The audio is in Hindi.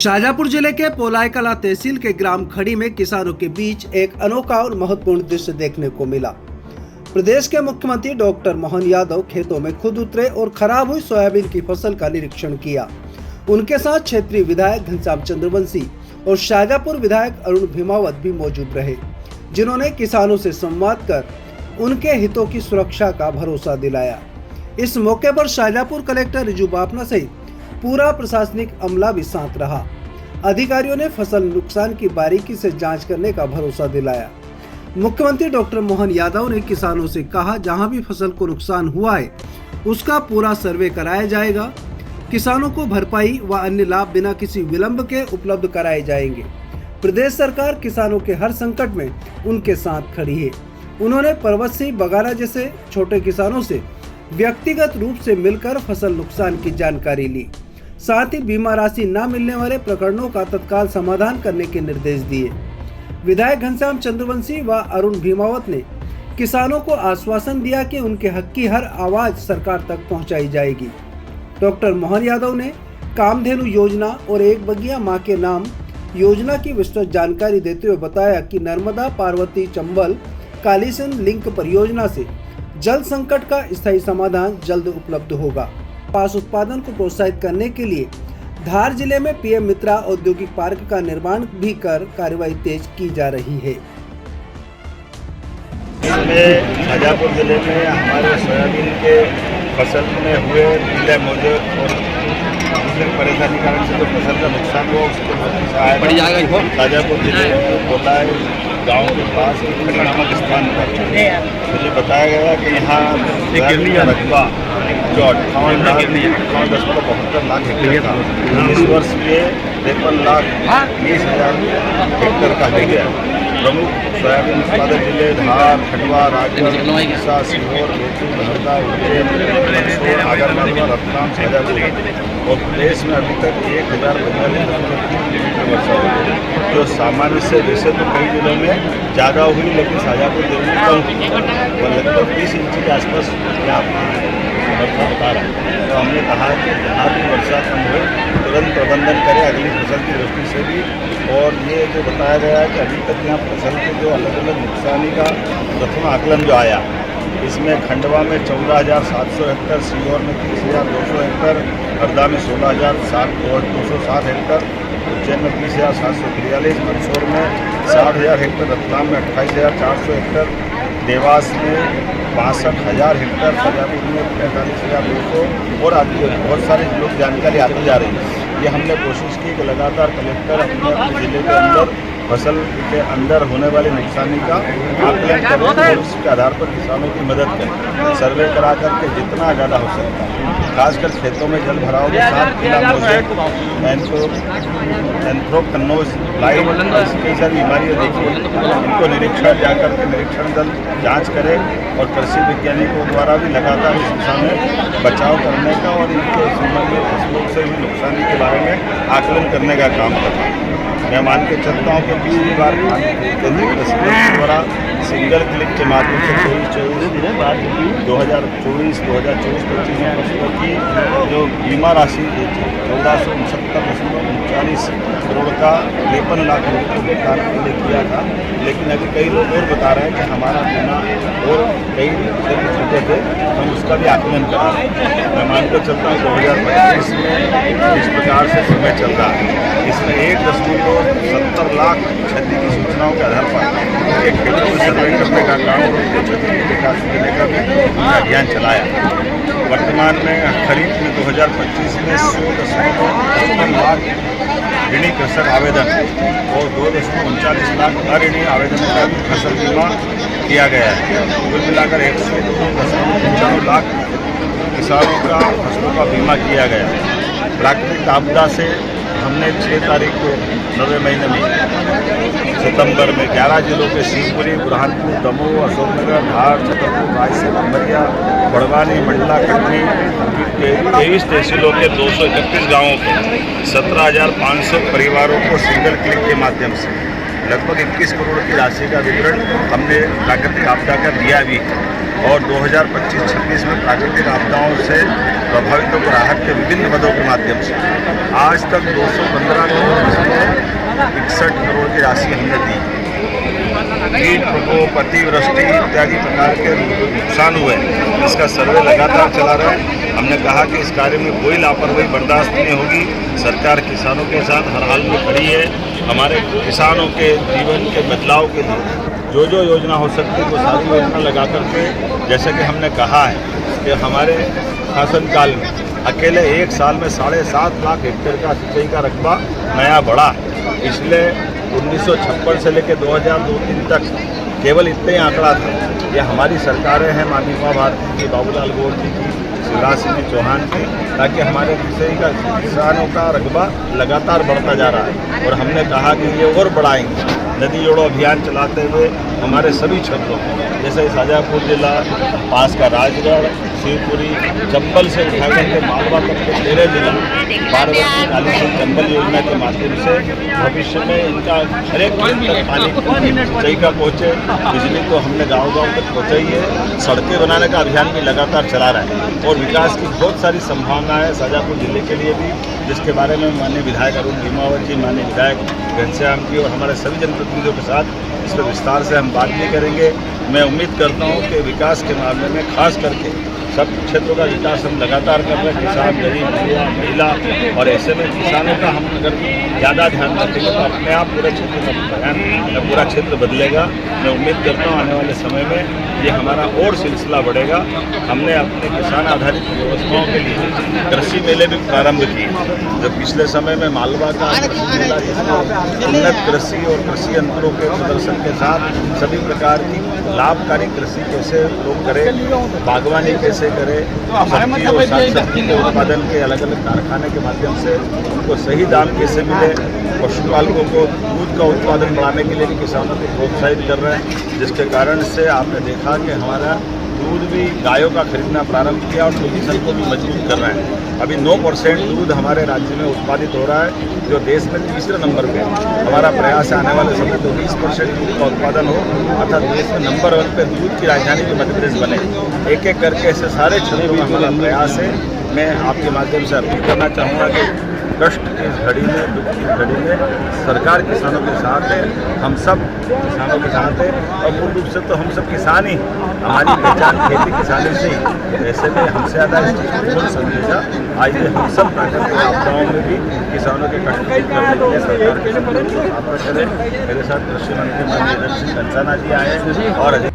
शाजापुर जिले के पोलायकला तहसील के ग्राम खड़ी में किसानों के बीच एक अनोखा और महत्वपूर्ण दृश्य देखने को मिला। प्रदेश के मुख्यमंत्री डॉक्टर मोहन यादव खेतों में खुद उतरे और खराब हुई सोयाबीन की फसल का निरीक्षण किया। उनके साथ क्षेत्रीय विधायक घनश्याम चंद्रवंशी और शाजापुर विधायक अरुण भीमावत भी मौजूद रहे, जिन्होंने किसानों से संवाद कर उनके हितों की सुरक्षा का भरोसा दिलाया। इस मौके पर शाजापुर कलेक्टर रिजू बापना सहित पूरा प्रशासनिक अमला भी साथ रहा। अधिकारियों ने फसल नुकसान की बारीकी से जांच करने का भरोसा दिलाया। मुख्यमंत्री डॉक्टर मोहन यादव ने किसानों से कहा, जहां भी फसल को नुकसान हुआ है उसका पूरा सर्वे कराया जाएगा। किसानों को भरपाई व अन्य लाभ बिना किसी विलंब के उपलब्ध कराए जाएंगे। प्रदेश सरकार किसानों के हर संकट में उनके साथ खड़ी है। उन्होंने पर्वत सिंह बगाना जैसे छोटे किसानों से व्यक्तिगत रूप से मिलकर फसल नुकसान की जानकारी ली। साथ ही बीमा राशि न मिलने वाले प्रकरणों का तत्काल समाधान करने के निर्देश दिए। विधायक घनश्याम चंद्रवंशी व अरुण भीमावत ने किसानों को आश्वासन दिया कि उनके हक की हर आवाज सरकार तक पहुंचाई जाएगी। डॉक्टर मोहन यादव ने कामधेनु योजना और एक बगिया मां के नाम योजना की विस्तृत जानकारी देते हुए बताया कि नर्मदा पार्वती चंबल कालीसिंध लिंक परियोजना से जल संकट का स्थायी समाधान जल्द उपलब्ध होगा। कपास उत्पादन को प्रोत्साहित करने के लिए धार जिले में पीएम मित्रा औद्योगिक पार्क का निर्माण भी कर कार्यवाही तेज की जा रही है। इसमें शाजापुर जिले में हमारे सोयाबीन के फसल में हुए पीले मोजे और दूसरी परेशानी कारण से जो फसल का नुकसान हुआ उसके शाजापुर जिले में पोलाय गांव के पास खड़ी नामक स्थान पर मुझे बताया गया कि यहाँ रकबा जो 58,72 लाख हेक्टेयर था, इस वर्ष ये 53,20,000 हेक्टेयर का हो गया। प्रमुख सोयाबीन उत्पादक जिले धार, खंडवा, राजगढ़, उड़ीसा, सीहोर, बेतुल, हरदा, उज्जैन, मंदसौर, आगरमालवा, रतलाम, शाजापुर और प्रदेश में अभी तक 1,042 मिलीमीटर वर्षा हुई, जो सामान्य से वैसे तो कई जिलों में ज़्यादा हुई, लेकिन शाजापुर जिले में कम हुई और लगभग 20 इंच के आसपास वर्षा बता रहा है। तो हमने कहा कि जहाँ भी वर्षा कम हो तुरंत प्रबंधन करें अगली फसल की दृष्टि से भी। और ये जो बताया गया है कि अभी तक यहाँ फसल के जो अलग अलग नुकसानी का प्रथम आकलन जो आया, इसमें खंडवा में 14,700 हेक्टर, सीहोर में 30,200 हेक्टर, हरदा में 16,260 हेक्टर, उज्जैन में 30,743, मंदसौर में 60,000 हेक्टर, रतलाम में 28,400 हेक्टर, देवास में 62,000 हेक्टर, शाजापुर में 45,200 और आदि बहुत सारे लोग जानकारी आती जा रही है। ये हमने कोशिश की कि लगातार कलेक्टर अपने जिले के अंदर फसल के अंदर होने वाले नुकसानी का आकलन करें और उसके आधार पर किसानों की मदद करें, सर्वे करा करके जितना ज़्यादा हो सकता है, खासकर खेतों में जल भराव के साथ एंथ्रोकनोज लाइट कई सारी बीमारियाँ देखी, इनको निरीक्षण जाकर के निरीक्षण दल जांच करे और कृषि वैज्ञानिकों द्वारा भी लगातार इस दिशा में बचाव करने का और इनके संबंध में फसलों से हुई नुकसानी के बारे में आकलन करने का काम करना है। मैं मान के चलता हूँ कि पिछली बार केंद्रीय कृषि मंत्री द्वारा सिंगल क्लिक के माध्यम से 2024-25 में फसलों की जो बीमा राशि 1469.39 करोड़ का 53 लाख रुपये भुगतान के लिए किया था, लेकिन अभी कई लोग और बता रहे हैं कि हमारा बीमा और कई छूटे थे, हम उसका भी आकलन कर रहे हैं। मैं मानकर चलता हूँ 2025 में इस प्रकार से समय चल रहा है, इसमें 1.70 लाख क्षति की सूचनाओं के आधार पर एक खेतों में सर्वे करने का काम और उनके क्षति की विकास देने का भी अभियान चलाया। वर्तमान में खरीफ में 2025 में 100.55 लाख ऋणी कृषक आवेदन और 2.39 लाख अऋणी आवेदन का फसल बीमा किया गया है। कुल मिलाकर 102.95 लाख किसानों का फसलों का बीमा किया गया है। प्राकृतिक आपदा से हमने 6 तारीख को 9वें महीने में सितंबर में 11 जिलों के शिवपुरी, बुरहानपुर, दमोह, अशोकनगर, धार, छतरपुर, रायसेन, उमरिया, बड़वानी, मंडला, कटनी 23 तहसीलों के 231 गाँवों के 17,500 परिवारों को सिंगल क्लिक के माध्यम से लगभग 21 करोड़ की राशि का वितरण हमने प्राकृतिक आपदा का दिया भी है। और 2025-26 में प्राकृतिक आपदाओं से प्रभावितों को राहत के विभिन्न मदों के माध्यम से आज तक 215 करोड़ 61 करोड़ की राशि हमने दी। कीट प्रकोप, अतिवृष्टि इत्यादि प्रकार के नुकसान हुए, इसका सर्वे लगातार चला रहा है। हमने कहा कि इस कार्य में कोई लापरवाही बर्दाश्त नहीं होगी। सरकार किसानों के साथ हर हाल में खड़ी है। हमारे किसानों के जीवन के बदलाव के लिए जो जो योजना हो सकती है वो सारी योजना लगा करके, जैसे कि हमने कहा है कि हमारे शासनकाल में अकेले एक साल में 7.5 लाख हेक्टेयर का सिंचाई का रकबा नया बढ़ा है। पिछले 1956 से लेकर 2002-03 तक केवल इतने ही आंकड़ा था। ये हमारी सरकारें हैं, माननीय उमा भारती की, बाबूलाल गौर जी की, शिवराज सिंह चौहान की, ताकि हमारे किसानों का रकबा लगातार बढ़ता जा रहा है। और हमने कहा कि ये और बढ़ाएंगे। नदी जोड़ो अभियान चलाते हुए हमारे सभी क्षेत्रों में, जैसे शाजापुर जिला, पास का राजगढ़, शिवपुरी, चंबल से उठाकर के मालवा तक के 13 जिला 12 वर्ष काली से चंबल योजना के माध्यम से भविष्य में इनका हर एक तक पानी सिंचाई का पहुँचे। बिजली तो हमने गाँव-गाँव तक पहुँचाई है। सड़कें बनाने का अभियान भी लगातार चला रहा है और विकास की बहुत सारी संभावनाएं है शाजापुर जिले के लिए भी, जिसके बारे में माननीय विधायक अरुण भीमावत जी, माननीय विधायक घनश्याम जी और हमारे सभी जनप्रतिनिधियों के साथ इस पर विस्तार से हम बात भी करेंगे। मैं उम्मीद करता हूँ कि विकास के मामले में खास करके सब क्षेत्रों का विकास हम लगातार कर रहे हैं। किसान, गरीब, युवा, महिला, और ऐसे में किसानों का हम अगर ज़्यादा ध्यान रखेंगे तो अपने आप पूरे क्षेत्र का पूरा क्षेत्र बदलेगा। मैं उम्मीद करता हूँ आने वाले समय में ये हमारा और सिलसिला बढ़ेगा। हमने अपने किसान आधारित व्यवस्थाओं के लिए कृषि मेले भी प्रारंभ किए। जो पिछले समय में मालवा का कृषि मेला, जिसमें उन्नत कृषि और कृषि यंत्रों के प्रदर्शन के साथ सभी प्रकार की लाभकारी कृषि कैसे लोग करें, बागवानी कैसे करें, सब्जी और साग सब्जी के उत्पादन के अलग अलग कारखाने के माध्यम से उनको सही दाम कैसे मिले, पशुपालकों को दूध का उत्पादन बढ़ाने के लिए भी किसानों को प्रोत्साहित कर रहे हैं, जिसके कारण से आपने देखा कि हमारा दूध भी गायों का खरीदना प्रारंभ किया और पोजीशन को भी मजबूत कर रहे हैं। अभी 9% दूध हमारे राज्य में उत्पादित हो रहा है, जो देश में तीसरे नंबर पे है। हमारा प्रयास है आने वाले समय तो 20% दूध का उत्पादन हो, अर्थात देश में नंबर 1 पे दूध की राजधानी भी मध्य प्रदेश बने। एक एक करके ऐसे सारे क्षेत्रों में हमारा प्रयास है। मैं आपके माध्यम से अपील करना चाहूँगा कि कष्ट की इस घड़ी में, दुख की घड़ी में सरकार किसानों के साथ है, हम सब किसानों के साथ है और मूल रूप से तो हम सब किसान ही, हमारी पहचान खेती किसानी से ही। ऐसे में हमसे ज़्यादा इस चीज़ को समझेगा। आइए हम सब प्राकृतिक आपदाओं में भी किसानों के कष्ट दूर करने के लिए सरकार के साथ करें। मेरे साथ कृषि मंत्री माननीय धन सिंह कंसाना जी आए और